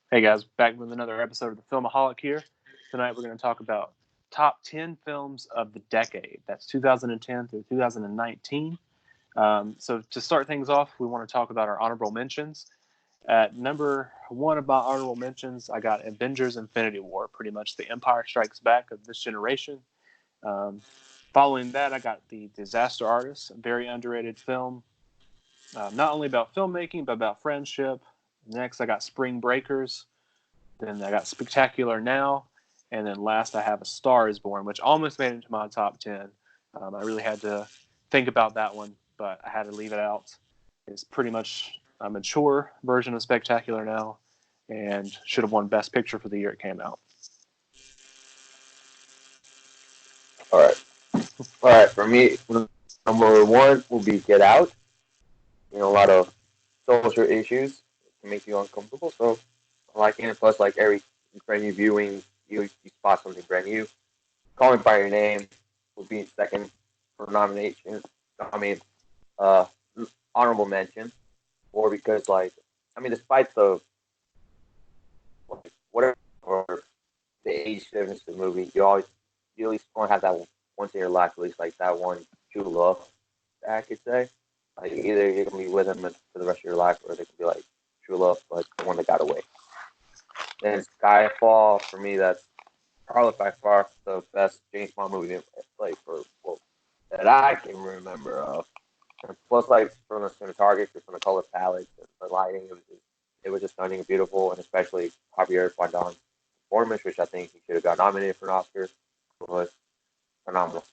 Hey guys, back with another episode of the Filmaholic here. Tonight we're going to talk about top 10 films of the decade. That's 2010 through 2019. So to start things off, we want to talk about our honorable mentions. At number one of my honorable mentions, I got Avengers Infinity War, pretty much the Empire Strikes Back of this generation. Um, Following that, I got The Disaster Artist, a very underrated film, not only about filmmaking, but about friendship. Next, I got Spring Breakers. Then I got Spectacular Now. And then last, I have A Star is Born, which almost made it into my top 10. I really had to think about that one, but I had to leave it out. It's pretty much a mature version of Spectacular Now and should have won Best Picture for the year it came out. All right. All right. For me, number one will be Get Out. A lot of social issues can make you uncomfortable. So I like it. Plus, like every brand new viewing, you spot something brand new. Call Me by Your Name will be second for nomination. I mean, uh, honorable mention, or because despite the like, whatever the age difference in the movie, you at least want to have that once in your life, at least like that one true love. I could say, like either you're gonna be with them for the rest of your life, or they could be like true love, like the one that got away. Then Skyfall for me, that's probably by far the best James Bond movie like for that I can remember of. And plus, like from the cinematography, from the color palette, the lighting, it was just stunning and beautiful, and especially Javier Bardem's performance, which I think he should have got nominated for an Oscar, was phenomenal.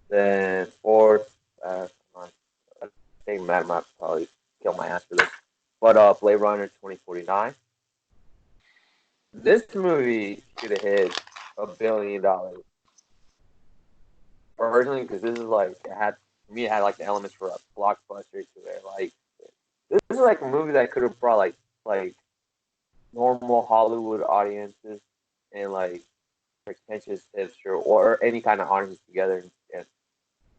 Then fourth, I think Matt might probably kill my ass for this, but Blade Runner 2049. This movie should have hit $1 billion personally, because this is like it had for me it had like the elements for a blockbuster to it. Like this is like a movie that could have brought like normal Hollywood audiences and like pretentious hipster or any kind of audience together, and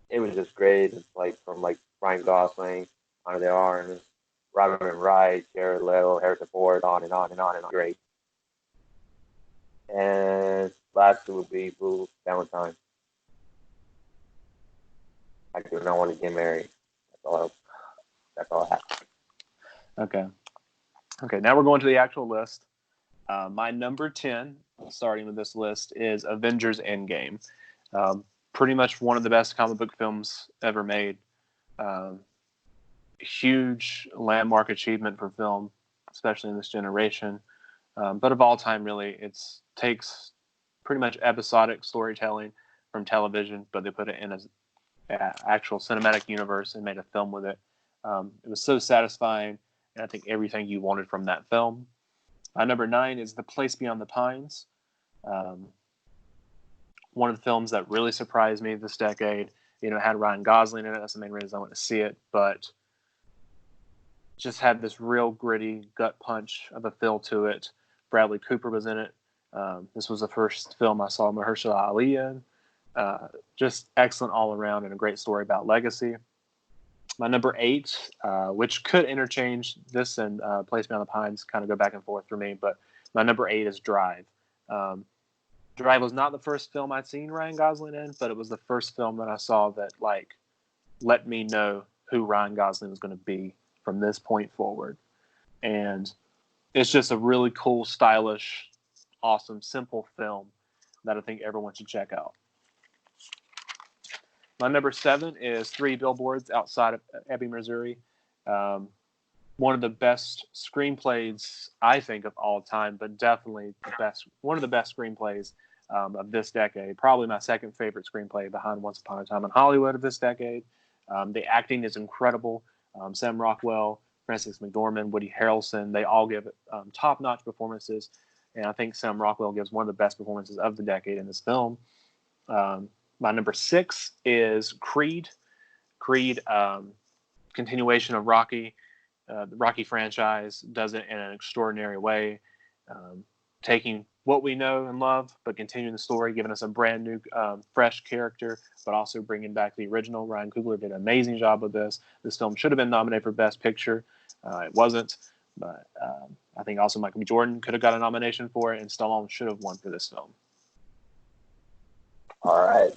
it was just great. It's like from like Ryan Gosling, Ana de Armas, Robin Wright, Jared Leto, Harrison Ford, on and on and on and on. Great. And last two would be Blue Valentine. I do not want to get married. That's all. That's all I have. Okay. Okay, now we're going to the actual list. My number 10, starting with this list, is Avengers Endgame. Pretty much one of the best comic book films ever made. Um, Huge landmark achievement for film, especially in this generation. But of all time, really, it takes pretty much episodic storytelling from television, but they put it in an actual cinematic universe and made a film with it. It was so satisfying, and I think everything you wanted from that film. Number 9 is The Place Beyond the Pines. Um, One of the films that really surprised me this decade. It had Ryan Gosling in it. That's the main reason I went to see it. But just had this real gritty gut punch of a feel to it. Bradley Cooper was in it. This was the first film I saw Mahershala Ali in. Just excellent all around and a great story about legacy. My number 8, which could interchange this and Place Beyond the Pines, kind of go back and forth for me, but my number 8 is Drive. Um, Drive was not the first film I'd seen Ryan Gosling in, but it was the first film that I saw that let me know who Ryan Gosling was going to be from this point forward. And it's just a really cool, stylish, awesome, simple film that I think everyone should check out. My number 7 is Three Billboards Outside of Ebbing, Missouri. Um, One of the best screenplays, I think, of all time, but definitely one of the best screenplays of this decade. Probably my second favorite screenplay behind Once Upon a Time in Hollywood of this decade. The acting is incredible. Sam Rockwell, Frances McDormand, Woody Harrelson, they all give top-notch performances. And I think Sam Rockwell gives one of the best performances of the decade in this film. My number 6 is Creed. Creed, continuation of Rocky. The Rocky franchise does it in an extraordinary way, taking what we know and love, but continuing the story, giving us a brand new, fresh character, but also bringing back the original. Ryan Coogler did an amazing job with this. This film should have been nominated for Best Picture. It wasn't, but I think also Michael B. Jordan could have got a nomination for it, and Stallone should have won for this film. All right.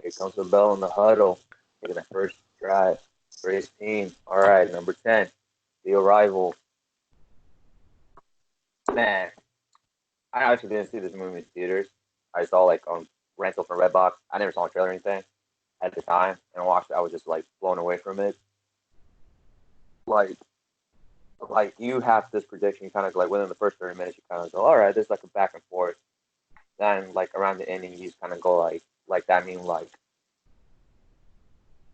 Here comes the bell in the huddle. Taking the first drive for his team. All right, number 10, The Arrival. Man, I actually didn't see this movie in theaters. I saw like on rental from Redbox. I never saw a trailer or anything at the time, and I watched it. I was just like blown away from it. Like you have this prediction, kind of like within the first 30 minutes, you kind of go, all right, there's like a back and forth. Then like around the ending, you just kind of go like that mean like,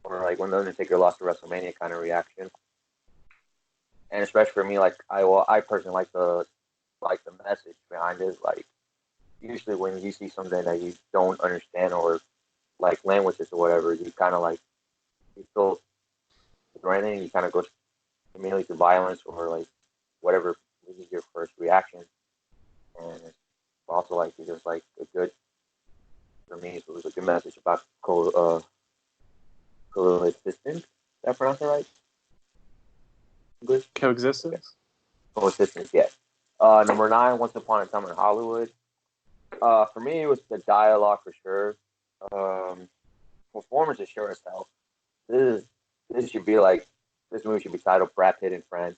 or like when the Undertaker lost to WrestleMania kind of reaction. And especially for me, like I personally like the message behind it. Like usually when you see something that you don't understand or like languages or whatever, you kind of like you feel anything, you kind of go immediately to violence or like whatever is your first reaction. And it's also like it's just like a good for me. It was a good message about coexistence. Did I pronounce it right? English? Coexistence? Coexistence, yeah. Number 9, Once Upon a Time in Hollywood. For me, it was the dialogue for sure. Performance is sure as hell. This should be like this movie should be titled Brad Pitt and Friends.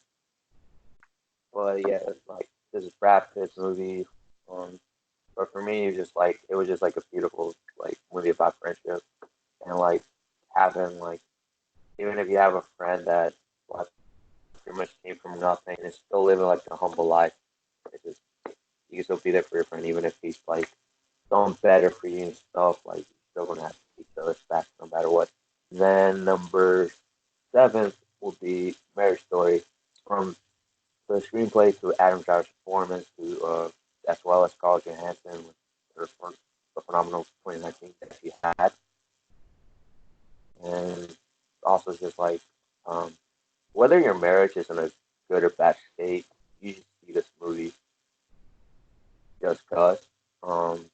But yeah, it's like this is Brad Pitt's movie. But for me, it was just like a beautiful like movie about friendship and like having like even if you have a friend that like pretty much came from nothing and is still living like a humble life, it's just you can still be there for your friend even if he's like doing better for you and stuff. Like you're still gonna have to keep the respect no matter what. Then number 7 will be Marriage Story, from the screenplay to Adam Driver's performance to as well as Scarlett Johansson with the phenomenal 2019 that she had. And also just like whether your marriage is in a good or bad state, you should see this movie just cause. And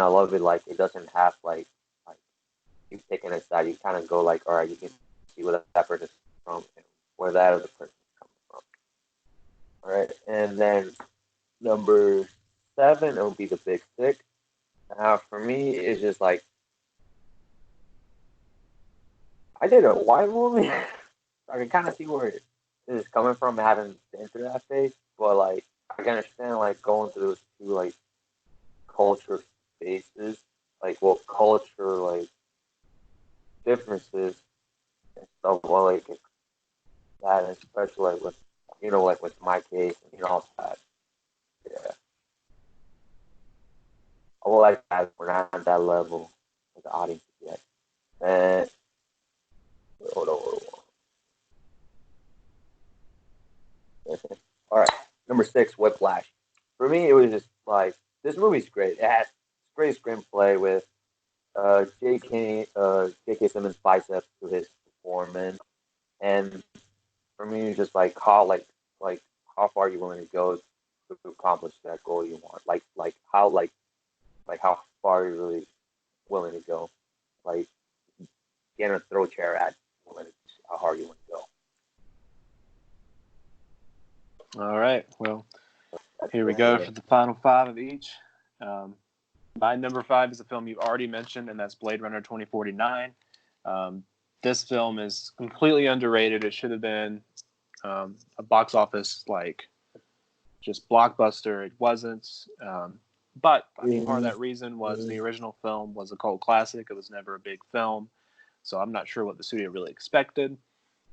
I love it like it doesn't have like you taking a side. You kind of go like, all right, you can see where that person's from and where that other person's coming from. All right, and then number 7, it will be The Big Sick. Now for me, it's just like I did a white movie. I can kind of see where it is coming from. I haven't been through that phase, but like I can understand like going through those two like culture phases, like well culture like differences and stuff. Well, like that, and especially like with like with my case, and all that. Yeah, I would like that. We're not at that level with the audience yet. And hold on. All right, number 6, Whiplash. For me, it was just like this movie's great. It has great screenplay with J.K. Simmons' biceps to his performance, and for me, it's just like how far you willing to go to accomplish that goal you want. Like how far you're really willing to go. Like getting a throw chair at how hard you want to go. All right. Well, here we go for the final 5 of each. My number 5 is a film you've already mentioned, and that's Blade Runner 2049. This film is completely underrated. It should have been a box office like just blockbuster. It wasn't. But I think part of that reason was the original film was a cult classic. It was never a big film. So I'm not sure what the studio really expected.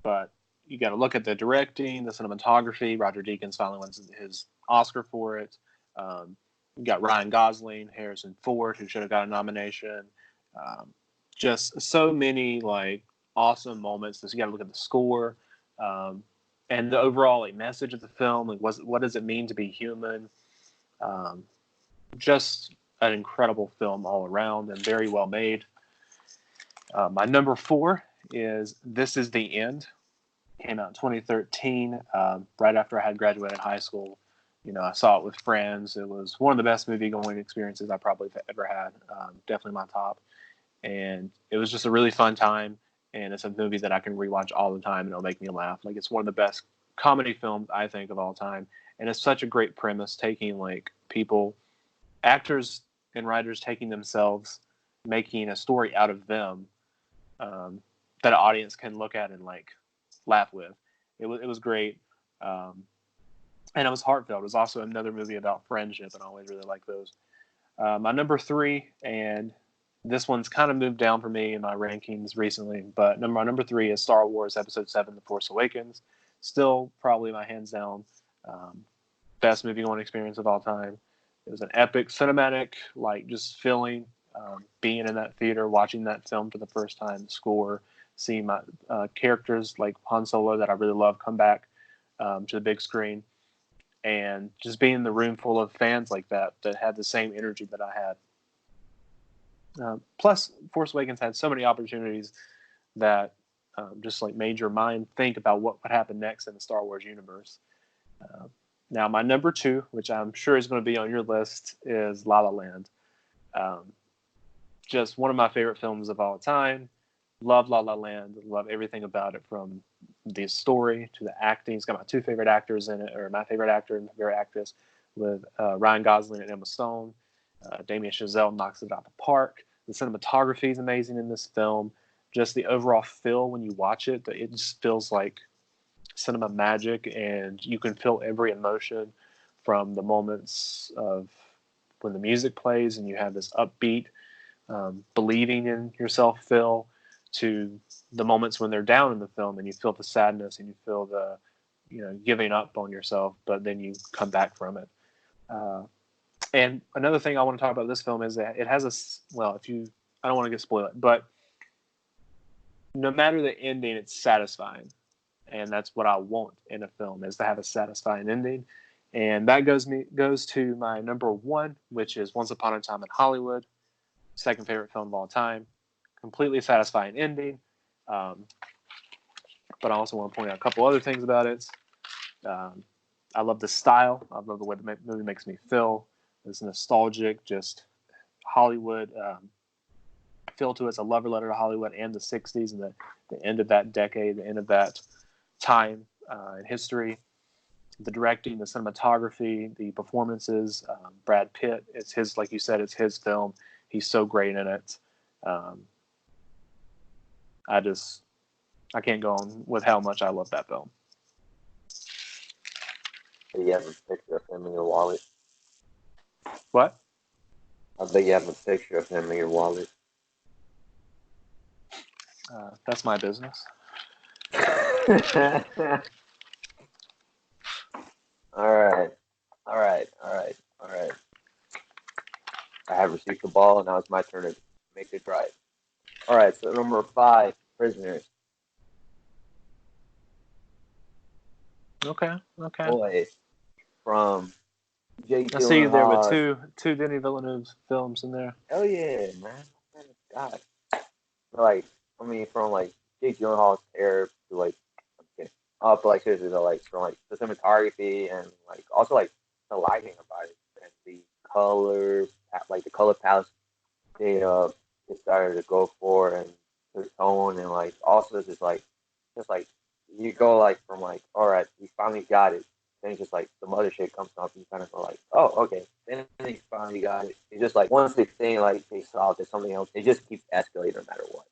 But you got to look at the directing, the cinematography. Roger Deakins finally wins his Oscar for it. You got Ryan Gosling, Harrison Ford, who should have got a nomination. Just so many like awesome moments. So you got to look at the score and the overall like message of the film. Like, what does it mean to be human? Just an incredible film all around and very well made. My number 4 is This Is the End. Came out in 2013, right after I had graduated high school. I saw it with friends. It was one of the best movie-going experiences I probably ever had. Definitely my top. And it was just a really fun time. And it's a movie that I can rewatch all the time, and it'll make me laugh. Like, it's one of the best comedy films, I think, of all time. And it's such a great premise, taking like people, actors and writers taking themselves, making a story out of them, that an audience can look at and like laugh with. It was great. And it was heartfelt. It was also another movie about friendship, and I always really like those. My number 3, and this one's kind of moved down for me in my rankings recently, but my number 3 is Star Wars Episode 7: The Force Awakens. Still probably my hands down best movie going experience of all time. It was an epic cinematic, like just feeling, being in that theater, watching that film for the first time, the score, seeing my characters like Han Solo that I really love come back to the big screen, and just being in the room full of fans like that had the same energy that I had. Plus, Force Awakens had so many opportunities that just like made your mind think about what would happen next in the Star Wars universe. Now, my number 2, which I'm sure is going to be on your list, is La La Land. Just one of my favorite films of all time. Love La La Land. Love everything about it, from the story to the acting. It's got my 2 favorite actors in it, or my favorite actor and favorite actress, with Ryan Gosling and Emma Stone. Damien Chazelle knocks it out the park. The cinematography is amazing in this film. Just the overall feel when you watch it, it just feels like cinema magic, and you can feel every emotion, from the moments of when the music plays and you have this upbeat, believing in yourself feel, to the moments when they're down in the film and you feel the sadness and you feel the, giving up on yourself, but then you come back from it. And another thing I want to talk about this film is that it has I don't want to get spoiled, but no matter the ending, it's satisfying. And that's what I want in a film, is to have a satisfying ending. And that goes to my number 1, which is Once Upon a Time in Hollywood, second favorite film of all time. Completely satisfying ending. But I also want to point out a couple other things about it. I love the style. I love the way the movie makes me feel. It's nostalgic, just Hollywood feel to it. It's a love letter to Hollywood and the 60s and the end of that decade, the end of that time in history. The directing, the cinematography, the performances. Brad Pitt, it's his, like you said, it's his film. He's so great in it. I can't go on with how much I love that film. Do you have a picture of him in your wallet? What? I bet you have a picture of him in your wallet. That's my business. All right. I have received the ball, and now it's my turn to make it right. All right, so number 5, Prisoners. Okay. Boy, from Jake I see you there with Gyllenhaal. two Denis Villeneuve films in there. Hell yeah, man. God. Like, I mean, from like Jake Gyllenhaal's hair to like, I'm kidding. But like seriously though, like from like the cinematography and like also like the lighting about it and the colors, like the color palette they started to go for, and the tone, and like also just like you go like from like, all right, we finally got it. Then just like some other shit comes up, and you kind of go like, oh, okay. Then they finally got it. It's just like once they think like they solved it, something else, it just keeps escalating no matter what.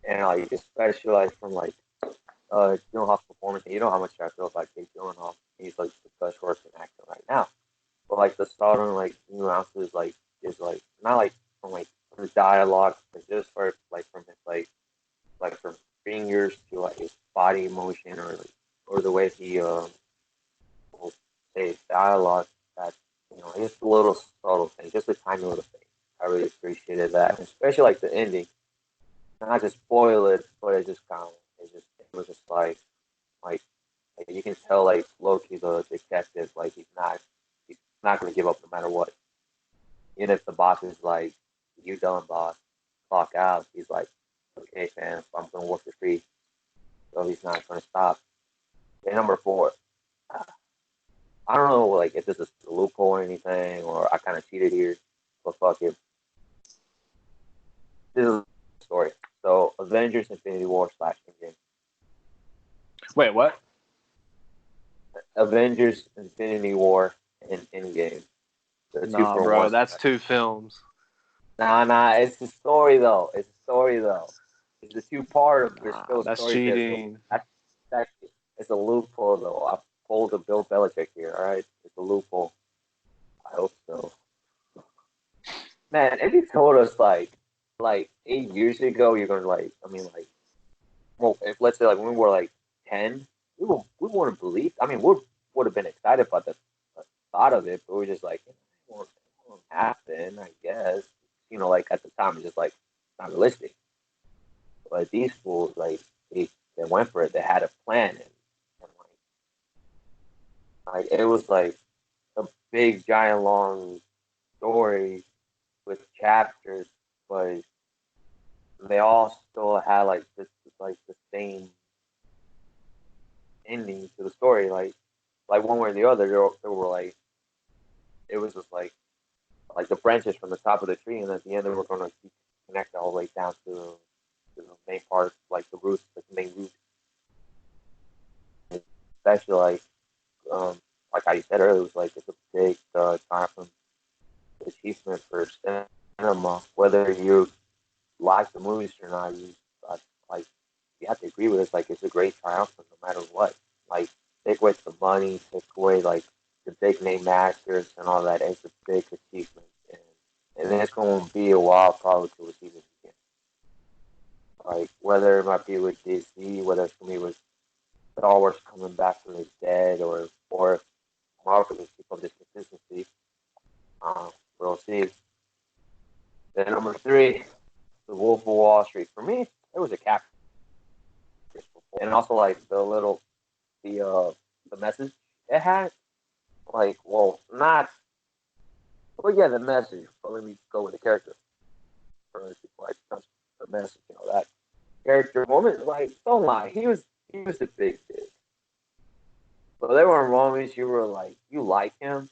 And like especially like from like Gyllenhaal's performance, and you know how much I feel about Jake Gyllenhaal. He's like the best working actor right now. But like the southern like nuances like is like not like from his dialogue, but just for like from his like from fingers to like his body motion, or the way he will say his dialogue, that just a little subtle thing, just a tiny little thing. I really appreciated that, and especially like the ending. Not to spoil it, but it was just like you can tell like Loki the detective, like he's not gonna give up no matter what. Even if the boss is like, you done boss, clock out, he's like, okay fam, I'm gonna work for free. So he's not gonna stop. And number 4, I don't know like if this is a loophole or anything, or I kinda cheated here, but fuck it. This is a story. So Avengers Infinity War / Endgame. Wait, what? Avengers: Infinity War and Endgame. The two Nah, for bro, one. that's two films. Nah. It's the story though. It's the story though. It's the two part of there's Nah, still that's story there. So cheating. that's it's a loophole though. I pulled a Bill Belichick here. All right, it's a loophole. I hope so. Man, if you told us like 8 years ago, you're gonna like. I mean, like, well, if let's say like when we were like 10, we wouldn't believe. I mean, we would have been excited about the thought of it, but we're just like, it won't happen. I guess. Like at the time, it's just like not realistic. But these fools, like, they went for it. They had a plan, and like it was like a big, giant, long story with chapters, but they all still had like the same ending to the story. Like one way or the other, they were like it was just like the branches from the top of the tree, and at the end they were gonna connect all the way down to the main part, like the roots, like the main root. Especially like how you said earlier, it was like it's a big triumph achievement for cinema. Whether you like the movies or not, uh, like you have to agree with it. Like it's a great triumphant no matter what. Like take away the money, take away like the big name actors and all that. It's a big achievement, and it's going to be a while probably to receive it again. Like whether it might be with Disney, whether it's going to be with Star Wars coming back from the dead, or if Marvel can keep up this consistency. We'll see. Then number three, The Wolf of Wall Street. For me, it was a capture, and also like the message it had. Like, well, not, well, yeah, the message. But let me go with the character first before I touch the message. That character moment. Like, don't lie, he was a big dick. But there were moments you were like, you like him.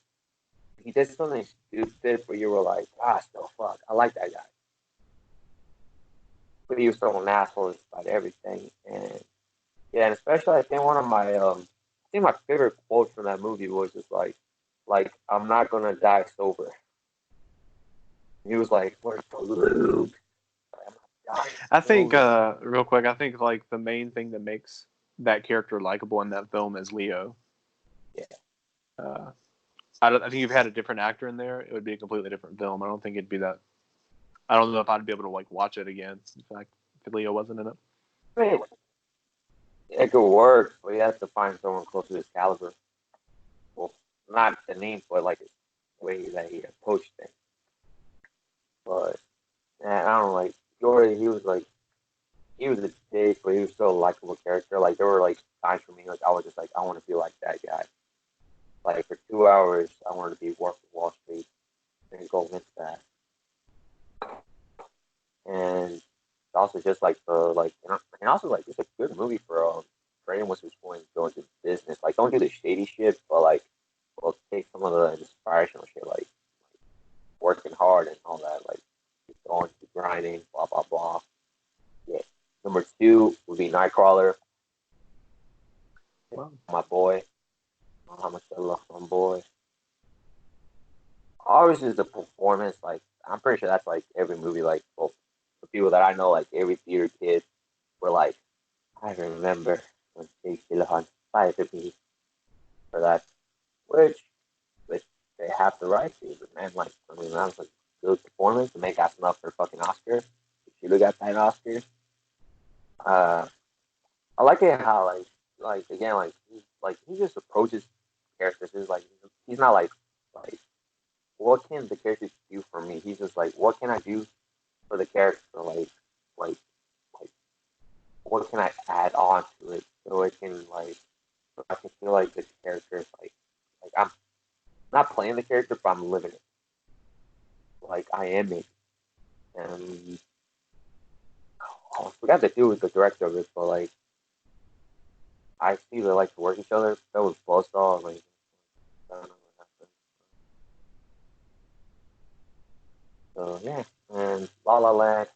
He did something stupid, but you were like, still fuck, I like that guy. But he was throwing assholes about everything, and yeah, and especially I think one of my I think my favorite quote from that movie was just like I'm not gonna die sober. He was like, "Where's the lube?" I'm not dying I think, sober. real quick, I think like the main thing that makes that character likable in that film is Leo. Yeah, Uh, I think if you had a different actor in there, it would be a completely different film. I don't think it'd be that. I don't know if I'd be able to like watch it again. In fact, if Leo wasn't in it. I mean, it could work, but you have to find someone close to his caliber. Well, not the name, but like the way that he approached things. But I don't know, like Jory, he was a dick, but he was still a likable character. Like there were like times for me, like I was just like, I want to be like that guy. Like for 2 hours, I wanted to be Wolf of Wall Street and go against that. And also just like and also like it's a good movie for anyone who's going to go into business. Like don't do the shady shit, but like well take some of the inspirational shit, like working hard and all that, like going to grinding, blah blah blah. Yeah. Number two would be Nightcrawler, Well, my boy. How much I love my boy. Always is the performance. Like I'm pretty sure that's like every movie. Like well, the people that I know, like every theater kid, were like, I remember when Jake Gyllenhaal fired me for that, which which they have the right to. But man, like I mean, that was a good performance to make us enough for a fucking Oscar. If you look at that Oscar, uh, I like it how like again like he just approaches characters. He's like he's not like what can the character do for me? He's just like what can I do for the character? Like like what can I add on to it so it can like so I can feel like the character is like I'm not playing the character but I'm living it. Like I am it. And I forgot to do with the director of it, but like I see they like to work each other. That was Buzzsaw, like I don't know what happened. So yeah. And La La Land.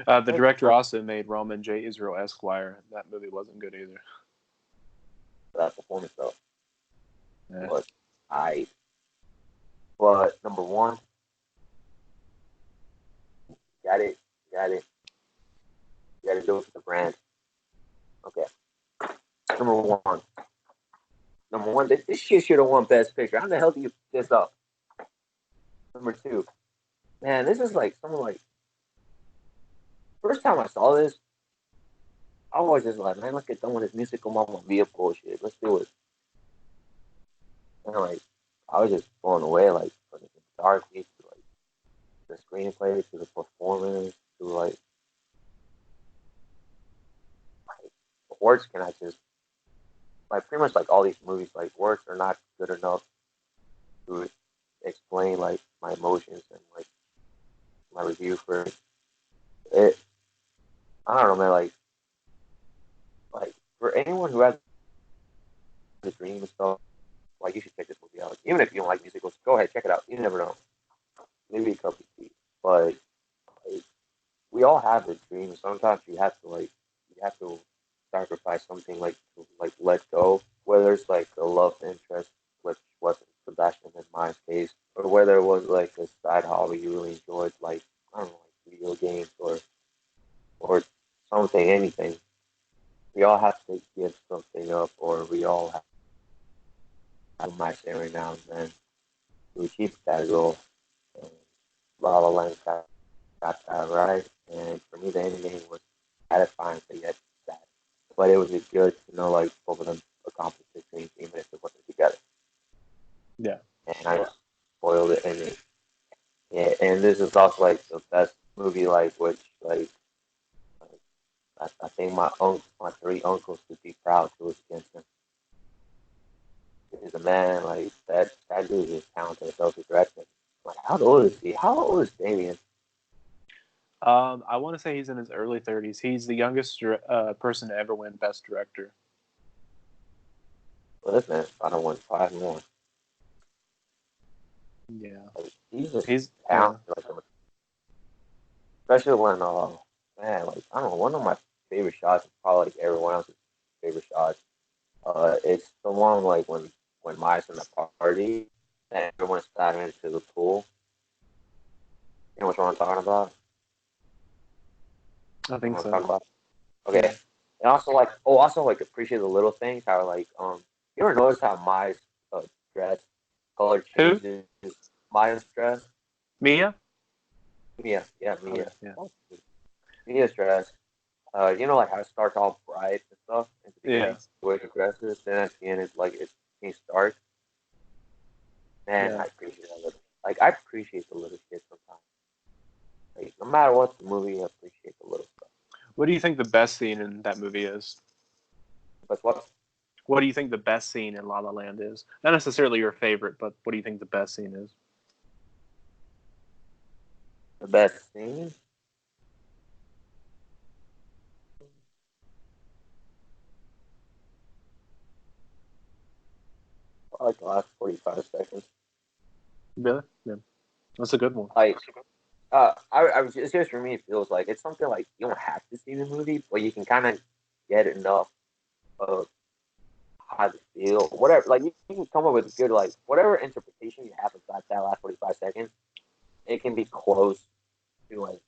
the director also made Roman J. Israel Esquire. That movie wasn't good either. for that performance though. Yeah. But I, but number one, got it, got it, got to do it for the brand. Okay, number one, this shit should have won Best Picture. How the hell do you pick this up? Number two, man, this is like someone like first time I saw this, I was just like, man, let's get done with this musical mama Mia bullshit. Let's do it. And like, I was just blown away, like from the photography to like the screenplay to the performance to like words cannot just like pretty much like all these movies, like words are not good enough to explain like my emotions and like my review for it. I don't know, man. Like for anyone who has a dream and stuff, like you should check this movie out. Even if you don't like musicals, go ahead, check it out. You never know. Maybe a cup of tea. But like, we all have a dream. Sometimes you have to sacrifice something like to like let go. Whether it's like a love interest, which wasn't Sebastian in my case, or whether it was like a side hobby you really enjoyed, like I don't know, like video games or something, anything. We all have to give something up, or we all have to match every now and then to achieve that goal. And La La Land got that right. And for me, the ending was satisfying, but yet sad. But it was just good to know like both of them accomplished their dreams, even if it wasn't together. Yeah. And I spoiled it. And yeah, and this is also like the best movie, like which like I think my three uncles would be proud to was against him. He's a man like that dude is talented as hell to direct him. Like how old is he? How old is Damien? I want to say he's in his early 30s. He's the youngest person to ever win Best Director. Well, this man's trying to win five more. Yeah. Like, he's just He's yeah. talented. Like, especially when man, like I don't know, one of my favorite shots is probably like everyone else's favorite shot. It's the one like when Maya's in the party and everyone's diving into the pool. You know what I'm talking about? I You know think what I'm so. talking about? Yeah. Okay. And also like appreciate the little things. How like you ever notice how Maya's dress color Who? changes? Maya's dress. Mia? Mia, yeah, Okay. Mia. Yeah. Mia's dress. You know, like how it starts all bright and stuff at the Yeah. beginning, the way it dresses, then at the end it's like it's dark. Man, Yeah. I appreciate that little. Like I appreciate the little shit sometimes. Like no matter what the movie, I appreciate the little stuff. What do you think the best scene in that movie is? But what What do you think the best scene in La La Land is? Not necessarily your favorite, but what do you think the best scene is? the best scene? I like the last 45 seconds. Really? Yeah. That's a good one. Like I was it's just for me. It feels like it's something like you don't have to see the movie, but you can kind of get enough of how to feel, whatever. Like you can come up with a good like whatever interpretation you have about that last 45 seconds. It can be close to like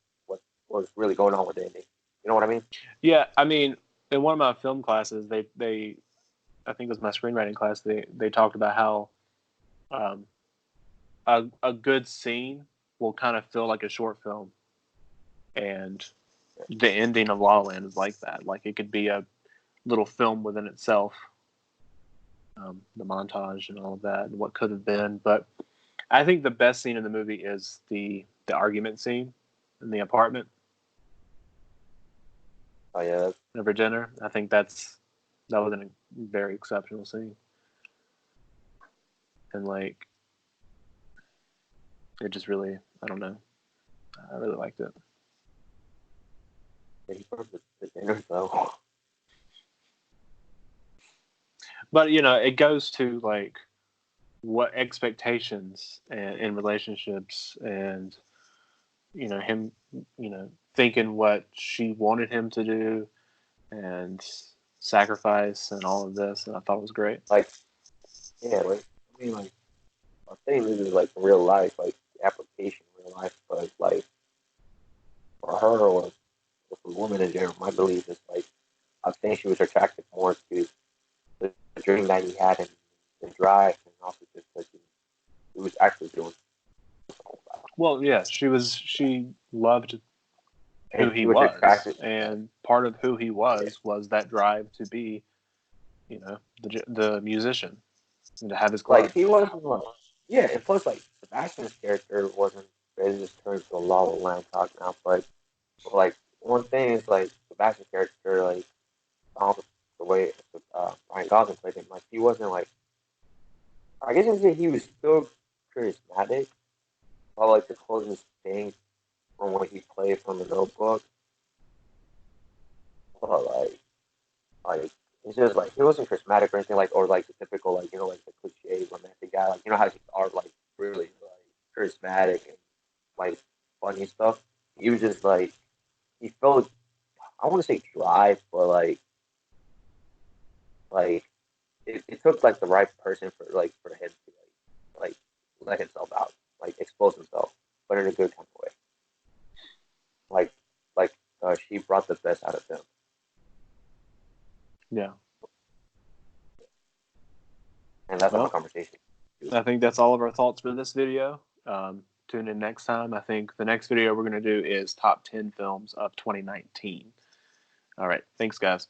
what's really going on with the ending. You know what I mean? Yeah, I mean, in one of my film classes, they I think it was my screenwriting class. They talked about how um, a good scene will kind of feel like a short film, and the ending of La La Land is like that. Like it could be a little film within itself. The montage and all of that, and what could have been. But I think the best scene in the movie is the argument scene in the apartment Oh yeah, over dinner. I think that was a very exceptional scene, and like it just really, I don't know, I really liked it. the dinner though. But it goes to like what expectations and in relationships, and him, thinking what she wanted him to do, and sacrifice and all of this, and I thought it was great. Like, yeah, like I mean, like I'm saying this is like real life, like application in real life, but like for her or for women in general, my belief is like I think she was attracted more to the dream that he had and the drive, and also just that he was actually doing. Well, yeah, she loved who And he she was was, attracted. and part of who he Yeah. was that drive to be, the musician and to have his club. Like he wasn't like yeah, and plus like Sebastian's character wasn't it just turned to a La La Land talk now, but like one thing is like Sebastian's character, like all the way Ryan Gosling played him, like he wasn't like I guess you could say he was still charismatic, but like the closest thing from what he played from the notebook. But like it's just like he wasn't charismatic or anything like or like the typical like like the cliche romantic guy, like how his art like really like charismatic and like funny stuff. He was just like he felt I want to say dry, but like it took like the right person for him to like let himself out, like expose himself, but in a good kind of way. Like she brought the best out of him. Yeah. And that's like my Well, conversation. I think that's all of our thoughts for this video. Tune in next time. I think the next video we're going to do is top 10 films of 2019. All right. Thanks, guys.